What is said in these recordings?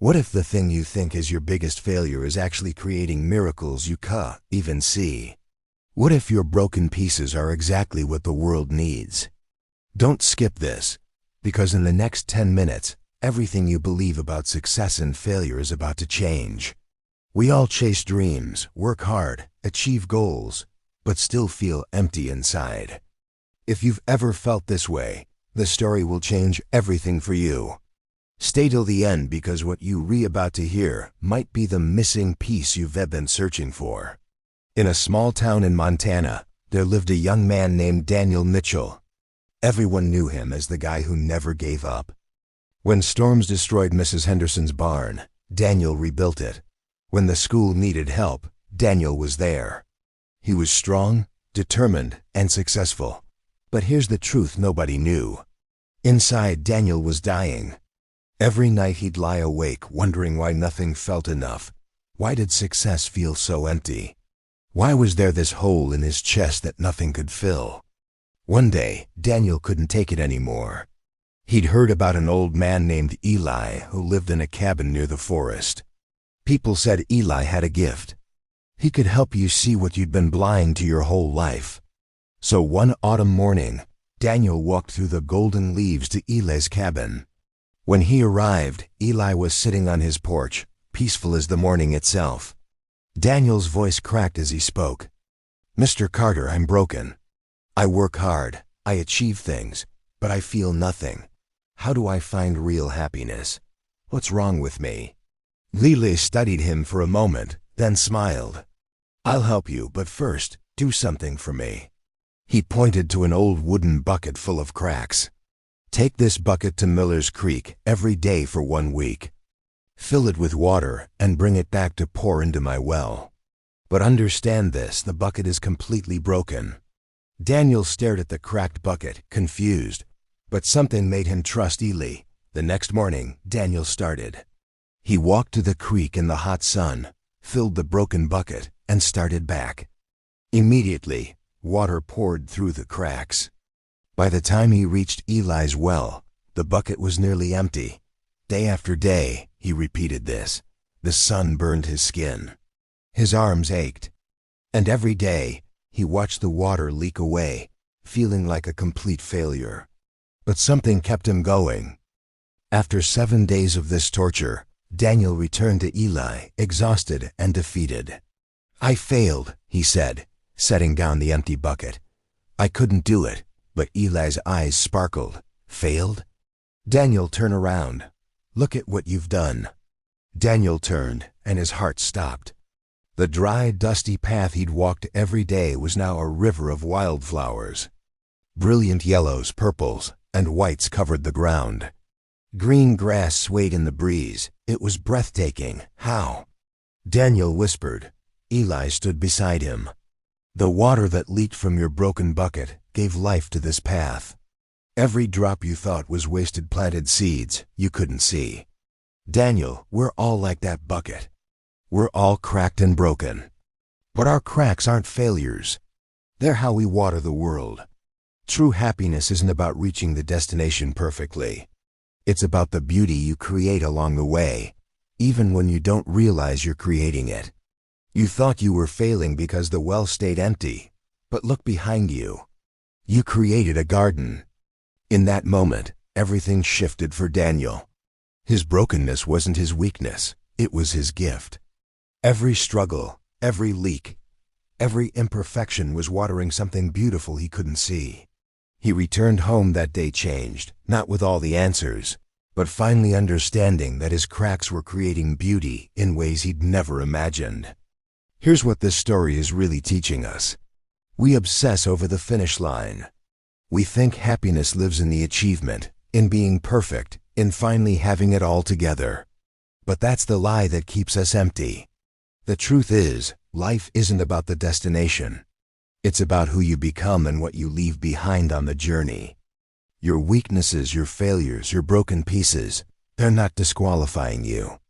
What if the thing you think is your biggest failure is actually creating miracles you can't even see? What if your broken pieces are exactly what the world needs? Don't skip this, because in the next 10 minutes, everything you believe about success and failure is about to change. We all chase dreams, work hard, achieve goals, but still feel empty inside. If you've ever felt this way, the story will change everything for you. Stay till the end, because what you're about to hear might be the missing piece you've been searching for. In a small town in Montana, there lived a young man named Daniel Mitchell. Everyone knew him as the guy who never gave up. When storms destroyed Mrs. Henderson's barn, Daniel rebuilt it. When the school needed help, Daniel was there. He was strong, determined, and successful. But here's the truth nobody knew. Inside, Daniel was dying. Every night he'd lie awake wondering why nothing felt enough. Why did success feel so empty? Why was there this hole in his chest that nothing could fill? One day, Daniel couldn't take it anymore. He'd heard about an old man named Eli who lived in a cabin near the forest. People said Eli had a gift. He could help you see what you'd been blind to your whole life. So one autumn morning, Daniel walked through the golden leaves to Eli's cabin. When he arrived, Eli was sitting on his porch, peaceful as the morning itself. Daniel's voice cracked as he spoke. "Mr. Carter, I'm broken. I work hard, I achieve things, but I feel nothing. How do I find real happiness? What's wrong with me?" Eli studied him for a moment, then smiled. "I'll help you, but first, do something for me." He pointed to an old wooden bucket full of cracks. "Take this bucket to Miller's Creek every day for 1 week. Fill it with water and bring it back to pour into my well. But understand this, the bucket is completely broken." Daniel stared at the cracked bucket, confused, but something made him trust Eli. The next morning, Daniel started. He walked to the creek in the hot sun, filled the broken bucket, and started back. Immediately, water poured through the cracks. By the time he reached Eli's well, the bucket was nearly empty. Day after day, he repeated this. The sun burned his skin. His arms ached. And every day, he watched the water leak away, feeling like a complete failure. But something kept him going. After 7 days of this torture, Daniel returned to Eli, exhausted and defeated. "I failed," he said, setting down the empty bucket. "I couldn't do it." But Eli's eyes sparkled. "Failed?" "Daniel, turn around. Look at what you've done." Daniel turned, and his heart stopped. The dry, dusty path he'd walked every day was now a river of wildflowers. Brilliant yellows, purples, and whites covered the ground. Green grass swayed in the breeze. It was breathtaking. How? Daniel whispered. Eli stood beside him. "The water that leaked from your broken bucket gave life to this path. Every drop you thought was wasted planted seeds you couldn't see. Daniel, we're all like that bucket. We're all cracked and broken. But our cracks aren't failures. They're how we water the world. True happiness isn't about reaching the destination perfectly. It's about the beauty you create along the way, even when you don't realize you're creating it. You thought you were failing because the well stayed empty, but look behind you. You created a garden." In that moment, everything shifted for Daniel. His brokenness wasn't his weakness, it was his gift. Every struggle, every leak, every imperfection was watering something beautiful he couldn't see. He returned home that day changed, not with all the answers, but finally understanding that his cracks were creating beauty in ways he'd never imagined. Here's what this story is really teaching us. We obsess over the finish line. We think happiness lives in the achievement, in being perfect, in finally having it all together. But that's the lie that keeps us empty. The truth is, life isn't about the destination. It's about who you become and what you leave behind on the journey. Your weaknesses, your failures, your broken pieces, they're not disqualifying you.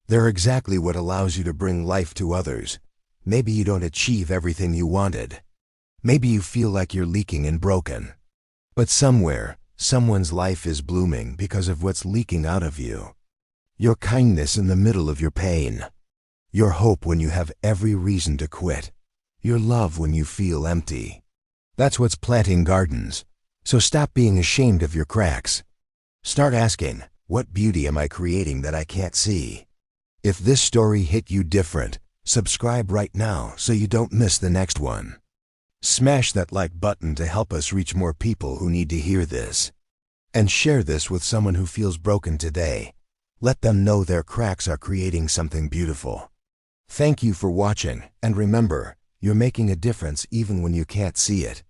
They're exactly what allows you to bring life to others. Maybe you don't achieve everything you wanted. Maybe you feel like you're leaking and broken. But somewhere, someone's life is blooming because of what's leaking out of you. Your kindness in the middle of your pain. Your hope when you have every reason to quit. Your love when you feel empty. That's what's planting gardens. So stop being ashamed of your cracks. Start asking, what beauty am I creating that I can't see? If this story hit you different, subscribe right now so you don't miss the next one. Smash that like button to help us reach more people who need to hear this. And share this with someone who feels broken today. Let them know their cracks are creating something beautiful. Thank you for watching, and remember, you're making a difference even when you can't see it.